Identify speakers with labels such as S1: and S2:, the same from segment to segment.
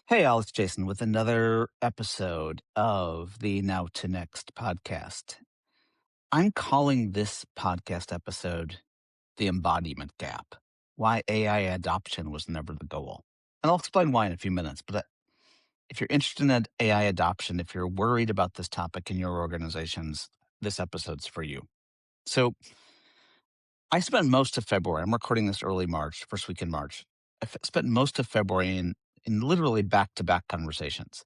S1: Hey, Alex Jason with another episode of the Now to Next podcast. I'm calling this podcast episode The Embodiment Gap, why AI adoption was never the goal. And I'll explain why in a few minutes. But if you're interested in AI adoption, if you're worried about this topic in your organizations, this episode's for you. So I spent most of February, I'm recording this early March, first week in March. Spent most of February in literally back to back conversations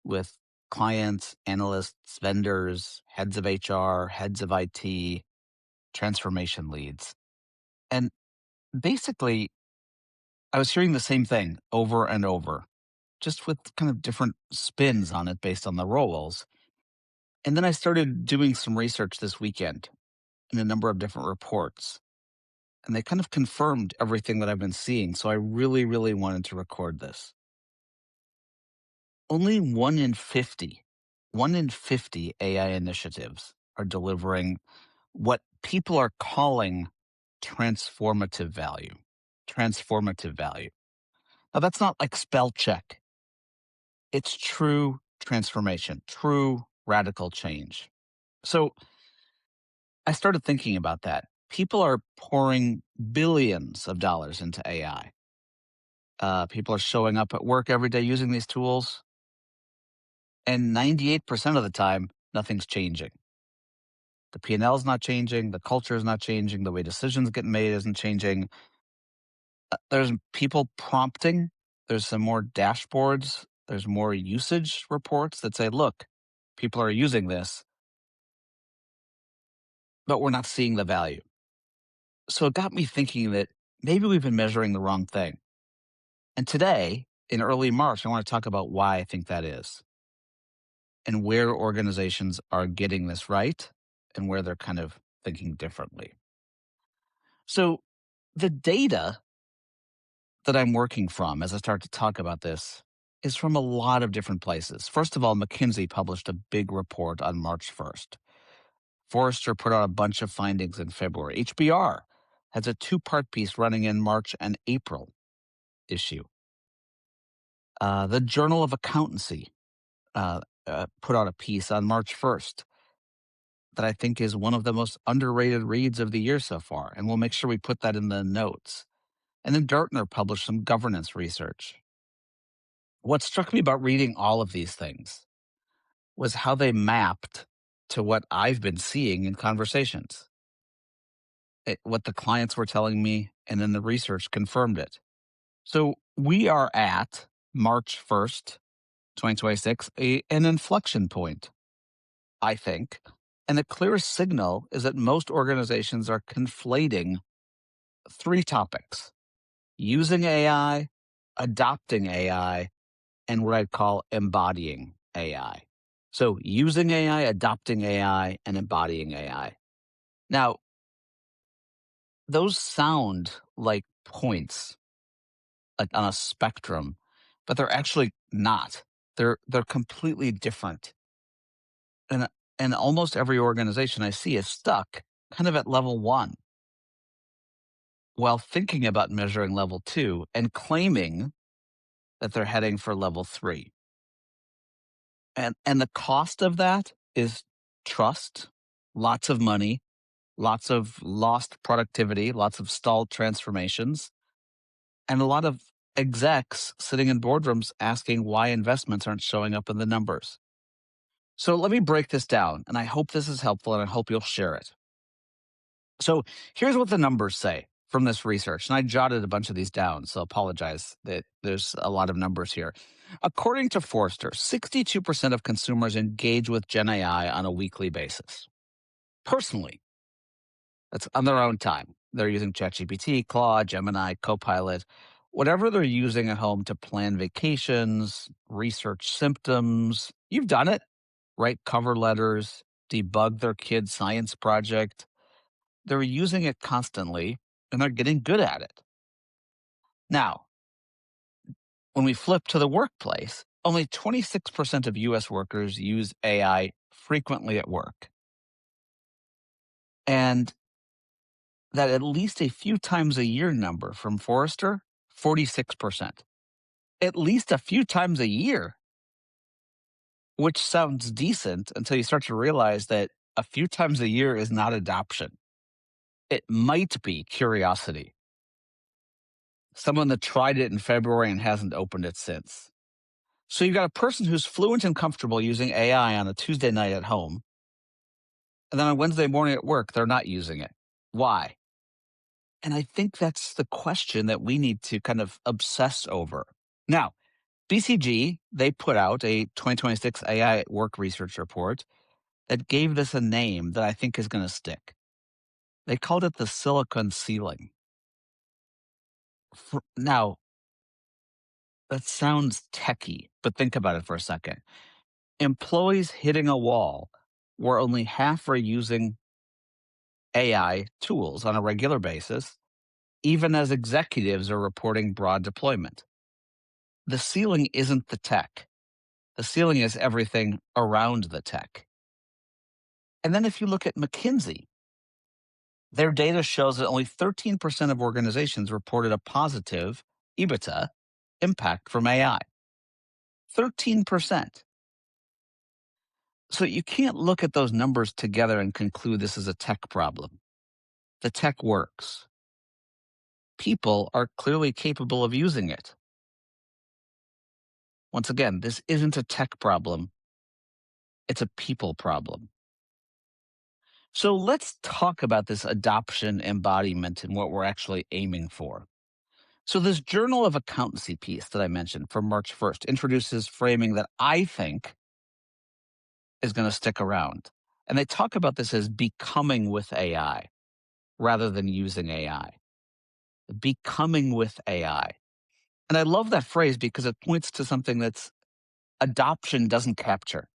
S1: with clients, analysts, vendors, heads of HR, heads of IT, transformation leads. And basically, I was hearing the same thing over and over, just with kind of different spins on it based on the roles. And then I started doing some research this weekend in a number of different reports, and they kind of confirmed everything that I've been seeing. So I really, really wanted to record this. Only 1 in 50 AI initiatives are delivering what people are calling transformative value. Transformative value. Now, that's not like spell check, it's true transformation, true radical change. So I started thinking about that. People are pouring billions of dollars into AI. People are showing up at work every day using these tools, and 98% of the time, nothing's changing. The P&L is not changing, the culture is not changing, the way decisions get made isn't changing. There's people prompting. There's some more dashboards. There's more usage reports that say, look, people are using this, but we're not seeing the value. So it got me thinking that maybe we've been measuring the wrong thing. And today, in early March, I want to talk about why I think that is and where organizations are getting this right and where they're kind of thinking differently. So the data that I'm working from as I start to talk about this is from a lot of different places. First of all, McKinsey published a big report on March 1st. Forrester put out a bunch of findings in February. HBR has a two-part piece running in March and April issue. The Journal of Accountancy put out a piece on March 1st that I think is one of the most underrated reads of the year so far, and we'll make sure we put that in the notes. And then Gartner published some governance research. What struck me about reading all of these things was how they mapped to what I've been seeing in conversations, what the clients were telling me, and then the research confirmed it. So we are at March 1st, 2026, an inflection point, I think. And the clearest signal is that most organizations are conflating three topics: using AI, adopting AI, and what I'd call embodying AI. So using AI, adopting AI, and embodying AI. Now, those sound like points, like on a spectrum, but they're actually not. They're completely different. And almost every organization I see is stuck kind of at level one while thinking about measuring level two and claiming that they're heading for level three. And the cost of that is trust, lots of money, lots of lost productivity, lots of stalled transformations, and a lot of execs sitting in boardrooms asking why investments aren't showing up in the numbers. So let me break this down, and I hope this is helpful, and I hope you'll share it. So here's what the numbers say from this research, and I jotted a bunch of these down, so apologize that there's a lot of numbers here. According to Forrester, 62% of consumers engage with Gen AI on a weekly basis. Personally, that's on their own time. They're using ChatGPT, Claude, Gemini, Copilot, whatever they're using at home to plan vacations, research symptoms. You've done it. Write cover letters, debug their kid's science project. They're using it constantly and they're getting good at it. Now, when we flip to the workplace, only 26% of US workers use AI frequently at work. And that at least a few times a year number from Forrester, 46%. at least a few times a year, which sounds decent until you start to realize that a few times a year is not adoption. It might be curiosity. Someone that tried it in February and hasn't opened it since. So you've got a person who's fluent and comfortable using AI on a Tuesday night at home, and then on Wednesday morning at work, they're not using it. Why? And I think that's the question that we need to kind of obsess over. Now, BCG, they put out a 2026 AI at Work research report that gave this a name that I think is going to stick. They called it the silicon ceiling. Now, that sounds techie, but think about it for a second. Employees hitting a wall where only half are using AI tools on a regular basis, even as executives are reporting broad deployment. The ceiling isn't the tech. The ceiling is everything around the tech. And then if you look at McKinsey, their data shows that only 13% of organizations reported a positive EBITDA impact from AI. 13%. So you can't look at those numbers together and conclude this is a tech problem. The tech works. People are clearly capable of using it. Once again, this isn't a tech problem, it's a people problem. So let's talk about this adoption embodiment and what we're actually aiming for. So, this Journal of Accountancy piece that I mentioned from March 1st introduces framing that I think is going to stick around. And they talk about this as becoming with AI rather than using AI. Becoming with AI. And I love that phrase because it points to something that's adoption doesn't capture.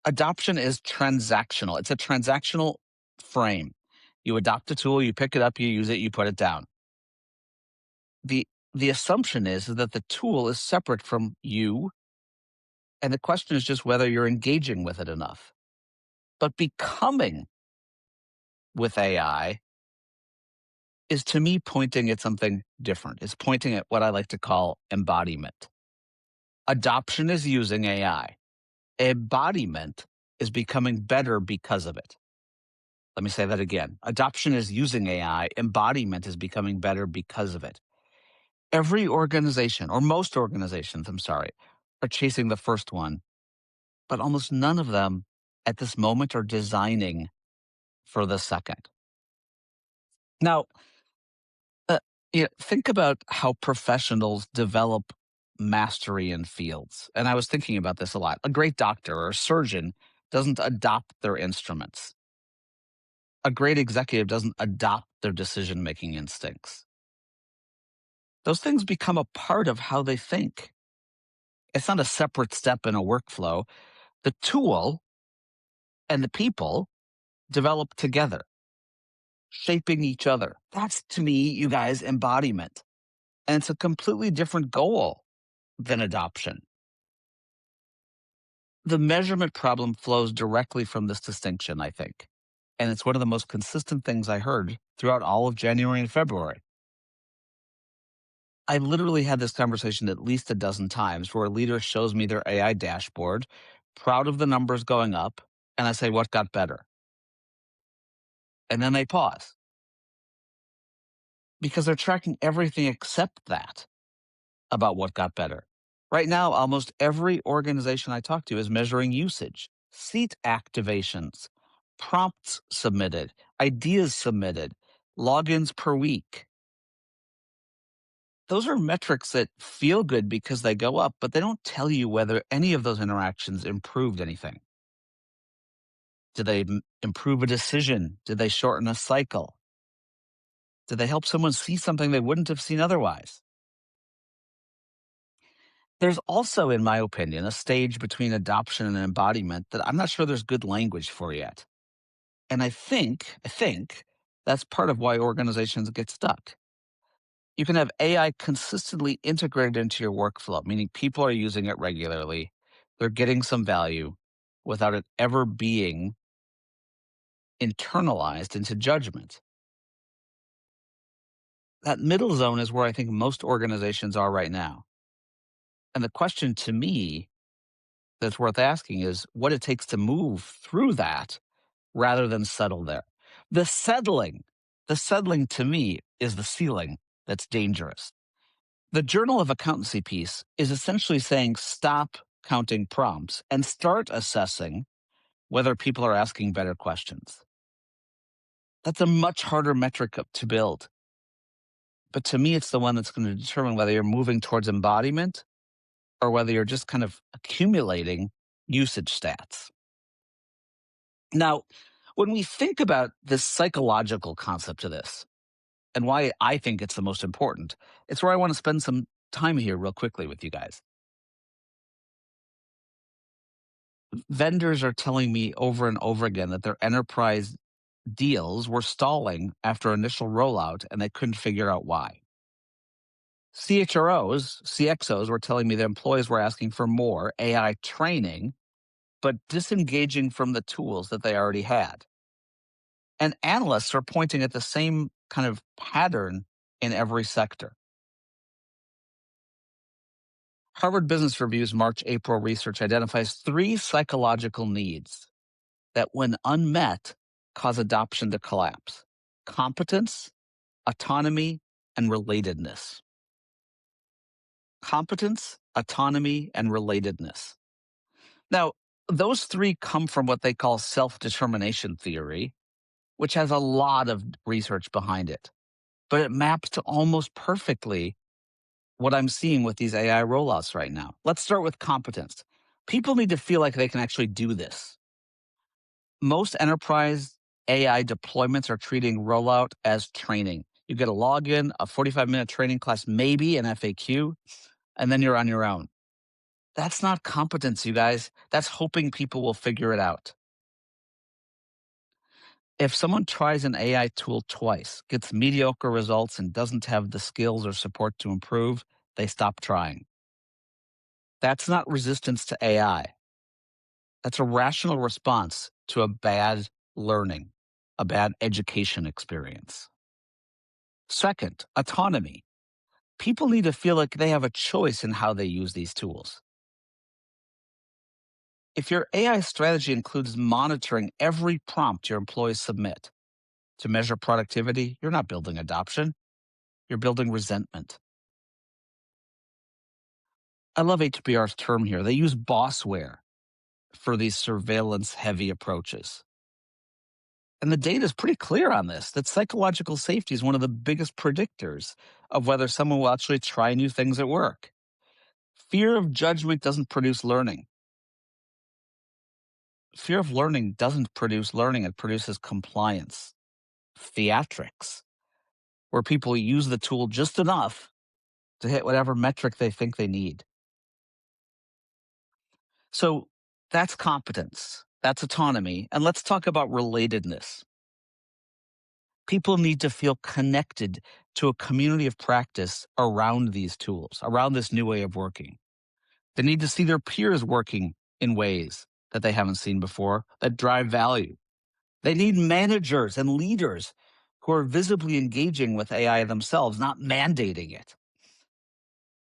S1: Adoption is transactional. It's a transactional frame. You adopt a tool, you pick it up, you use it, you put it down. The assumption is that the tool is separate from you, and the question is just whether you're engaging with it enough. But becoming with AI is to me pointing at something different. It's pointing at what I like to call embodiment. Adoption is using AI. Embodiment is becoming better because of it. Let me say that again. Adoption is using AI. Embodiment is becoming better because of it. Every organization, or most organizations, I'm sorry, are chasing the first one, but almost none of them at this moment are designing for the second. Now, uh, think about how professionals develop mastery in fields. And I was thinking about this a lot. A great doctor or a surgeon doesn't adopt their instruments. A great executive doesn't adopt their decision making instincts. Those things become a part of how they think. It's not a separate step in a workflow. The tool and the people develop together, shaping each other. That's to me, you guys, embodiment. And it's a completely different goal than adoption. The measurement problem flows directly from this distinction, I think. And it's one of the most consistent things I heard throughout all of January and February. I literally had this conversation at least a dozen times where a leader shows me their AI dashboard, proud of the numbers going up, and I say, what got better? And then they pause because they're tracking everything except that about what got better. Right now, almost every organization I talk to is measuring usage, seat activations, prompts submitted, ideas submitted, logins per week. Those are metrics that feel good because they go up, but they don't tell you whether any of those interactions improved anything. Did they improve a decision? Did they shorten a cycle? Did they help someone see something they wouldn't have seen otherwise? There's also, in my opinion, a stage between adoption and embodiment that I'm not sure there's good language for yet. And I think that's part of why organizations get stuck. You can have AI consistently integrated into your workflow, meaning people are using it regularly. They're getting some value without it ever being internalized into judgment. That middle zone is where I think most organizations are right now. And the question to me that's worth asking is what it takes to move through that rather than settle there. The settling, the settling to me is the ceiling that's dangerous. The Journal of Accountancy piece is essentially saying stop counting prompts and start assessing whether people are asking better questions. That's a much harder metric to build. But to me, it's the one that's going to determine whether you're moving towards embodiment or whether you're just kind of accumulating usage stats. Now, when we think about this psychological concept of this and why I think it's the most important, it's where I want to spend some time here real quickly with you guys. Vendors are telling me over and over again that their enterprise deals were stalling after initial rollout and they couldn't figure out why. CXOs were telling me that employees were asking for more AI training, but disengaging from the tools that they already had. And analysts are pointing at the same kind of pattern in every sector. Harvard Business Review's March April research identifies three psychological needs that, when unmet, cause adoption to collapse: competence, autonomy, and relatedness. Competence, autonomy, and relatedness. Now, those three come from what they call self determination theory, which has a lot of research behind it, but it maps to almost perfectly what I'm seeing with these AI rollouts right now. Let's start with competence. People need to feel like they can actually do this. Most enterprise AI deployments are treating rollout as training. You get a login, a 45-minute training class, maybe an FAQ, and then you're on your own. That's not competence, you guys. That's hoping people will figure it out. If someone tries an AI tool twice, gets mediocre results, and doesn't have the skills or support to improve, they stop trying. That's not resistance to AI. That's a rational response to a bad learning, a bad education experience. Second, autonomy. People need to feel like they have a choice in how they use these tools. If your AI strategy includes monitoring every prompt your employees submit to measure productivity, you're not building adoption, you're building resentment. I love HBR's term here. They use bossware for these surveillance heavy approaches. And the data is pretty clear on this, that psychological safety is one of the biggest predictors of whether someone will actually try new things at work. Fear of judgment doesn't produce learning. Fear of learning doesn't produce learning, it produces compliance, theatrics, where people use the tool just enough to hit whatever metric they think they need. So that's competence, that's autonomy. And let's talk about relatedness. People need to feel connected to a community of practice around these tools, around this new way of working. They need to see their peers working in ways that they haven't seen before that drive value. They need managers and leaders who are visibly engaging with AI themselves, not mandating it.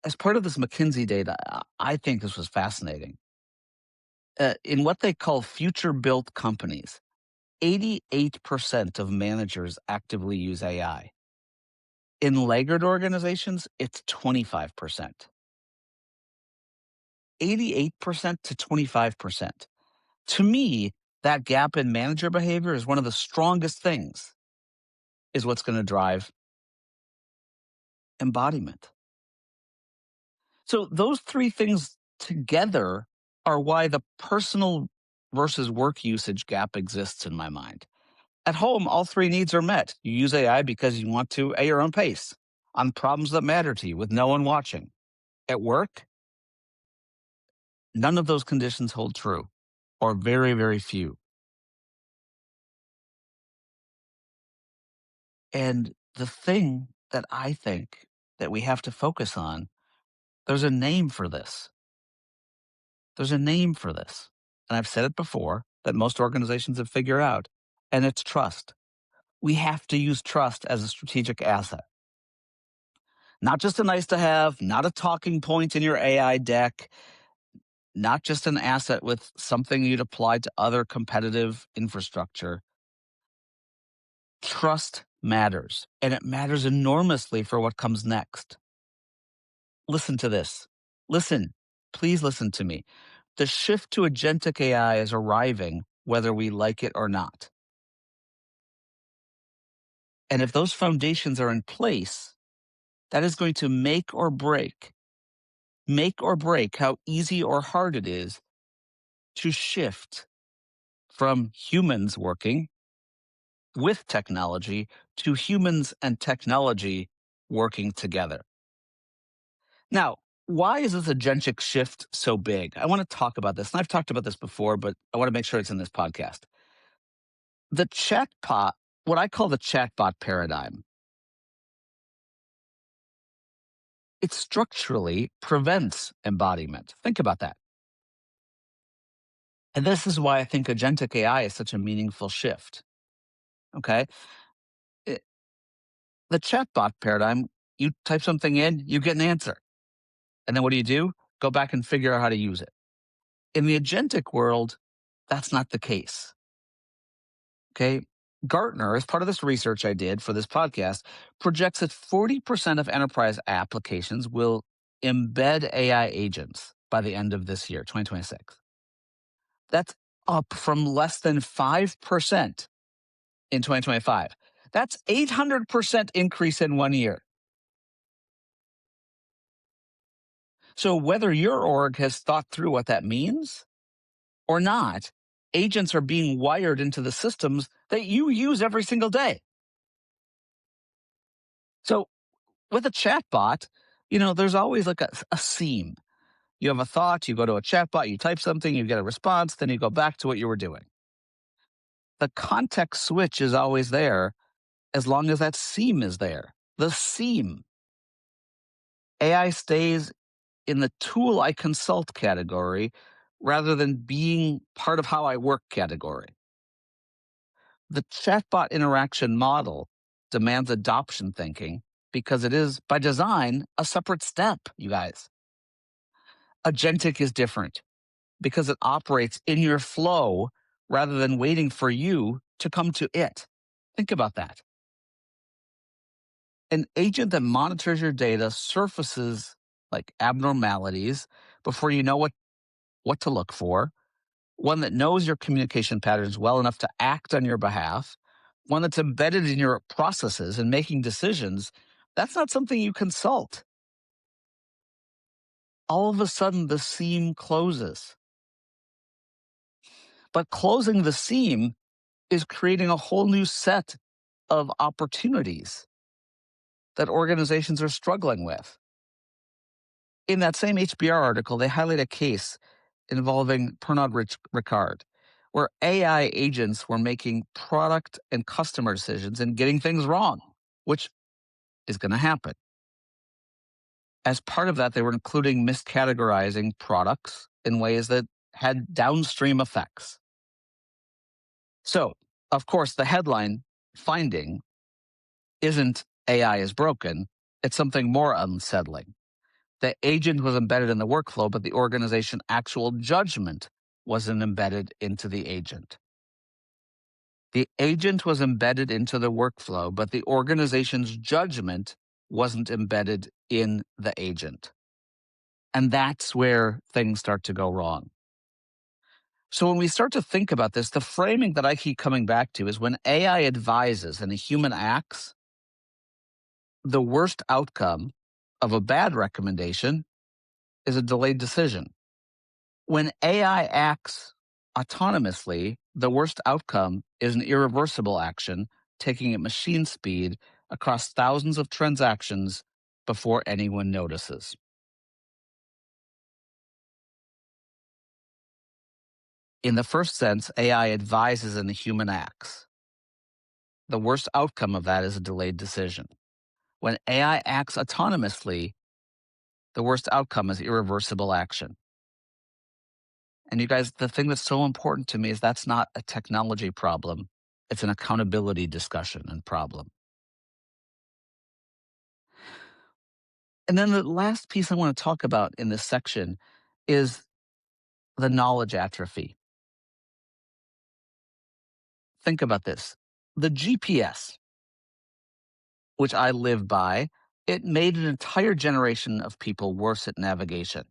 S1: As part of this McKinsey data, I think this was fascinating. In what they call future built companies, 88% of managers actively use AI. In laggard organizations, it's 25%. 88% to 25%. To me, that gap in manager behavior is one of the strongest things, is what's going to drive embodiment. So those three things together are why the personal versus work usage gap exists in my mind. At home, all three needs are met. You use AI because you want to, at your own pace, on problems that matter to you with no one watching. At work, none of those conditions hold true, or very, very few. And the thing that I think that we have to focus on, there's a name for this. There's a name for this. And I've said it before that most organizations have figured out, and it's trust. We have to use trust as a strategic asset. Not just a nice to have, not a talking point in your AI deck, not just an asset with something you'd apply to other competitive infrastructure. Trust matters, and it matters enormously for what comes next. Listen to this. Listen, please listen to me. The shift to agentic AI is arriving, whether we like it or not. And if those foundations are in place, that is going to make or break how easy or hard it is to shift from humans working with technology to humans and technology working together. Now, why is this agentic shift so big? I want to talk about this. And I've talked about this before, but I want to make sure it's in this podcast. The chatbot, what I call the chatbot paradigm, it structurally prevents embodiment. Think about that. And this is why I think agentic AI is such a meaningful shift. Okay. It- the chatbot paradigm, you type something in, you get an answer. And then what do? Go back and figure out how to use it. In the agentic world, that's not the case. Okay. Gartner, as part of this research I did for this podcast, projects that 40% of enterprise applications will embed AI agents by the end of this year, 2026. That's up from less than 5% in 2025. That's 800% increase in 1 year. So whether your org has thought through what that means or not, agents are being wired into the systems that you use every single day. So with a chatbot, there's always like a seam. You have a thought, you go to a chatbot, you type something, you get a response, then you go back to what you were doing. The context switch is always there as long as that seam is there. The seam. AI stays in the tool I consult category rather than being part of how I work category. The chatbot interaction model demands adoption thinking because it is, by design, a separate step, you guys. Agentic is different because it operates in your flow rather than waiting for you to come to it. Think about that. An agent that monitors your data surfaces like abnormalities before you know what to look for, one that knows your communication patterns well enough to act on your behalf, one that's embedded in your processes and making decisions. That's not something you consult. All of a sudden, the seam closes. But closing the seam is creating a whole new set of opportunities that organizations are struggling with. In that same HBR article, they highlight a case involving Pernod Ricard, where AI agents were making product and customer decisions and getting things wrong, which is going to happen. As part of that, they were including miscategorizing products in ways that had downstream effects. So, of course, the headline finding isn't AI is broken, it's something more unsettling. The agent was embedded in the workflow, but the organization actual judgment wasn't embedded into the agent. The agent was embedded into the workflow, but the organization's judgment wasn't embedded in the agent. And that's where things start to go wrong. So when we start to think about this, the framing that I keep coming back to is when AI advises and a human acts, the worst outcome of a bad recommendation is a delayed decision. When AI acts autonomously, the worst outcome is an irreversible action, taking at machine speed across thousands of transactions before anyone notices. In the first sense, AI advises and the human acts. The worst outcome of that is a delayed decision. When AI acts autonomously, the worst outcome is irreversible action. And you guys, the thing that's so important to me is that's not a technology problem. It's an accountability discussion and problem. And then the last piece I want to talk about in this section is the knowledge atrophy. Think about this. The GPS, which I live by, it made an entire generation of people worse at navigation.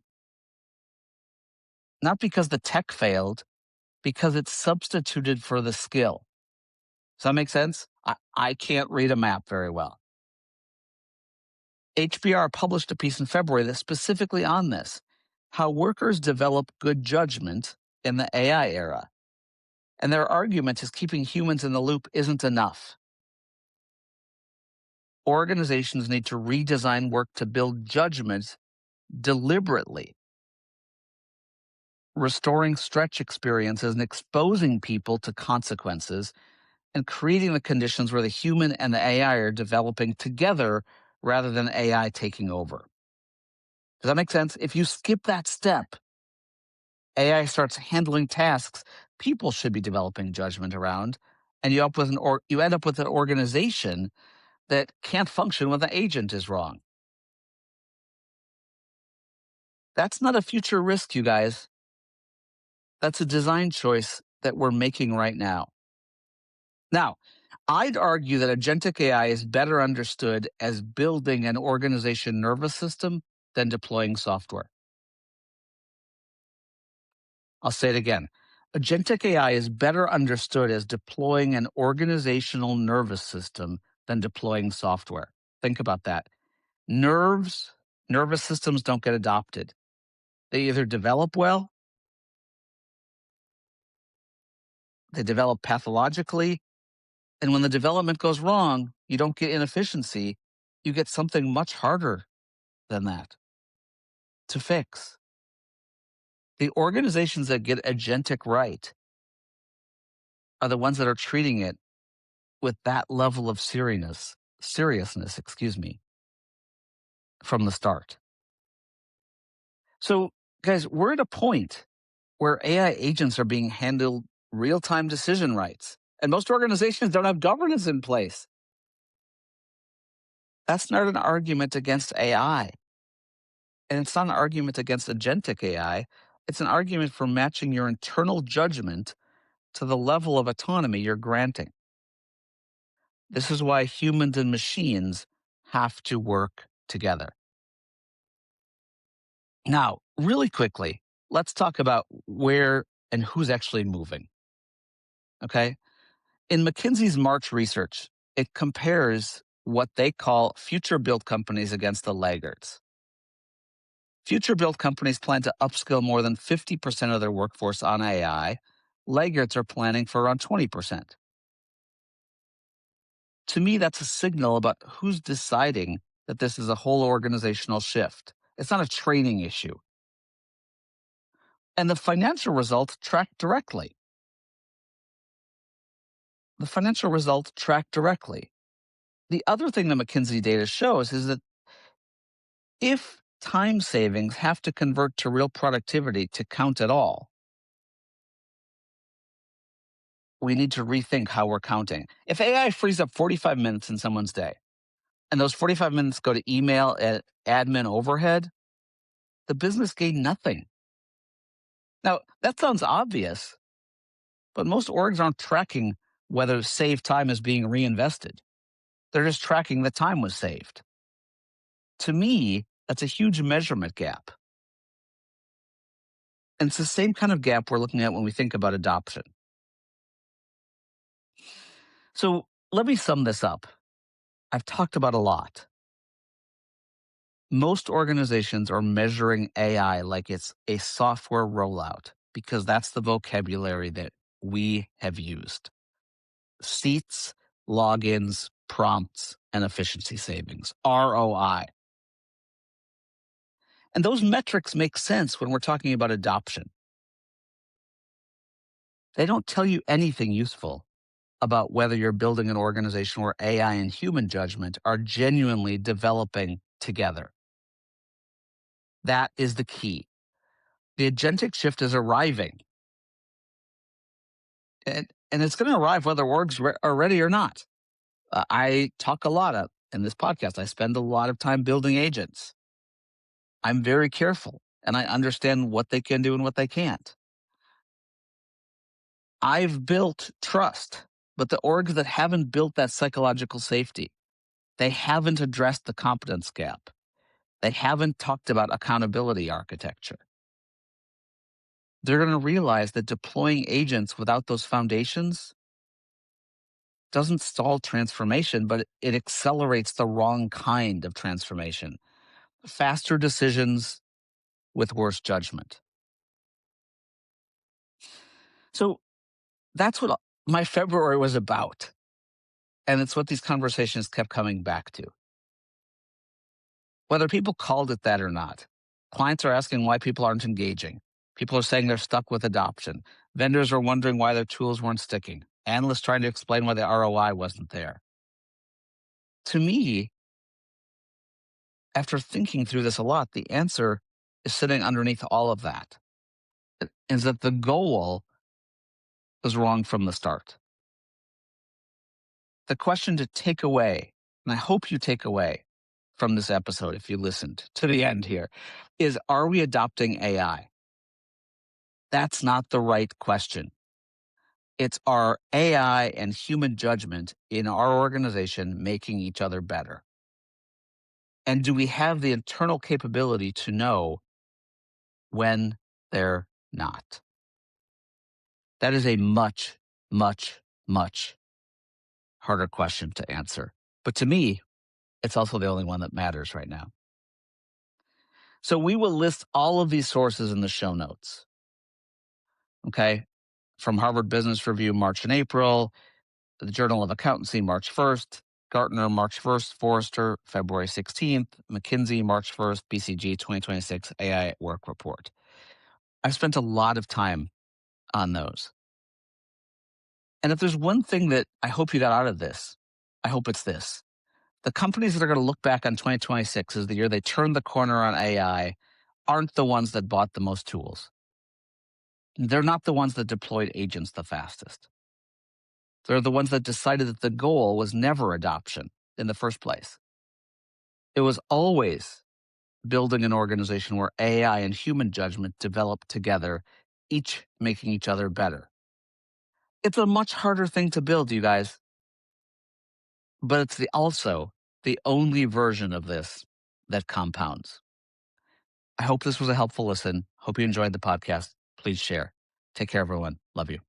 S1: Not because the tech failed, because it substituted for the skill. Does that make sense? I can't read a map very well. HBR published a piece in February that's specifically on this, how workers develop good judgment in the AI era. And their argument is keeping humans in the loop isn't enough. Organizations need to redesign work to build judgment deliberately, restoring stretch experiences and exposing people to consequences and creating the conditions where the human and the AI are developing together rather than AI taking over. Does that make sense? If you skip that step, AI starts handling tasks people should be developing judgment around, and you end up with an organization that can't function when the agent is wrong. That's not a future risk, you guys. That's a design choice that we're making right now. Now, I'd argue that agentic AI is better understood as building an organization nervous system than deploying software. I'll say it again. Agentic AI is better understood as deploying an organizational nervous system than deploying software. Think about that. Nervous systems don't get adopted. They either develop well, they develop pathologically, and when the development goes wrong, you don't get inefficiency. You get something much harder than that to fix. The organizations that get agentic right are the ones that are treating it with that level of seriousness, from the start. So, guys, we're at a point where AI agents are being handled real-time decision rights, and most organizations don't have governance in place. That's not an argument against AI, and it's not an argument against agentic AI. It's an argument for matching your internal judgment to the level of autonomy you're granting. This is why humans and machines have to work together. Now, really quickly, let's talk about where and who's actually moving. Okay. In McKinsey's March research, it compares what they call future built companies against the laggards. Future built companies plan to upskill more than 50% of their workforce on AI. Laggards are planning for around 20%. To me, that's a signal about who's deciding that this is a whole organizational shift. It's not a training issue. And the financial results track directly. The financial results track directly. The other thing the McKinsey data shows is that if time savings have to convert to real productivity to count at all, we need to rethink how we're counting. If AI frees up 45 minutes in someone's day, and those 45 minutes go to email and admin overhead, the business gained nothing. Now, that sounds obvious, but most orgs aren't tracking whether saved time is being reinvested. They're just tracking the time was saved. To me, that's a huge measurement gap. And it's the same kind of gap we're looking at when we think about adoption. So let me sum this up. I've talked about a lot. Most organizations are measuring AI like it's a software rollout because that's the vocabulary that we have used. Seats, logins, prompts, and efficiency savings, ROI. And those metrics make sense when we're talking about adoption. They don't tell you anything useful about whether you're building an organization where AI and human judgment are genuinely developing together. That is the key. The agentic shift is arriving. And it's going to arrive whether orgs are ready or not. I talk a lot in this podcast. I spend a lot of time building agents. I'm very careful and I understand what they can do and what they can't. I've built trust, but the orgs that haven't built that psychological safety, they haven't addressed the competence gap. They haven't talked about accountability architecture. They're going to realize that deploying agents without those foundations doesn't stall transformation, but it accelerates the wrong kind of transformation. Faster decisions with worse judgment. So that's what my February was about. And it's what these conversations kept coming back to. Whether people called it that or not, clients are asking why people aren't engaging. People are saying they're stuck with adoption. Vendors are wondering why their tools weren't sticking. Analysts trying to explain why the ROI wasn't there. To me, after thinking through this a lot, the answer is sitting underneath all of that. Is that the goal was wrong from the start. The question to take away, and I hope you take away from this episode if you listened to the end here, is are we adopting AI? That's not the right question. It's our AI and human judgment in our organization making each other better. And do we have the internal capability to know when they're not? That is a much, much, much harder question to answer. But to me, it's also the only one that matters right now. So we will list all of these sources in the show notes. Okay. From Harvard Business Review, March and April, the Journal of Accountancy, March 1st, Gartner, March 1st, Forrester, February 16th, McKinsey, March 1st, BCG 2026 AI at Work Report. I've spent a lot of time on those. And if there's one thing that I hope you got out of this, I hope it's this. The companies that are going to look back on 2026 as the year they turned the corner on AI aren't the ones that bought the most tools. They're not the ones that deployed agents the fastest. They're the ones that decided that the goal was never adoption in the first place. It was always building an organization where AI and human judgment develop together, each making each other better. It's a much harder thing to build, you guys, but it's also the only version of this that compounds. I hope this was a helpful listen. Hope you enjoyed the podcast. Please share. Take care, everyone. Love you.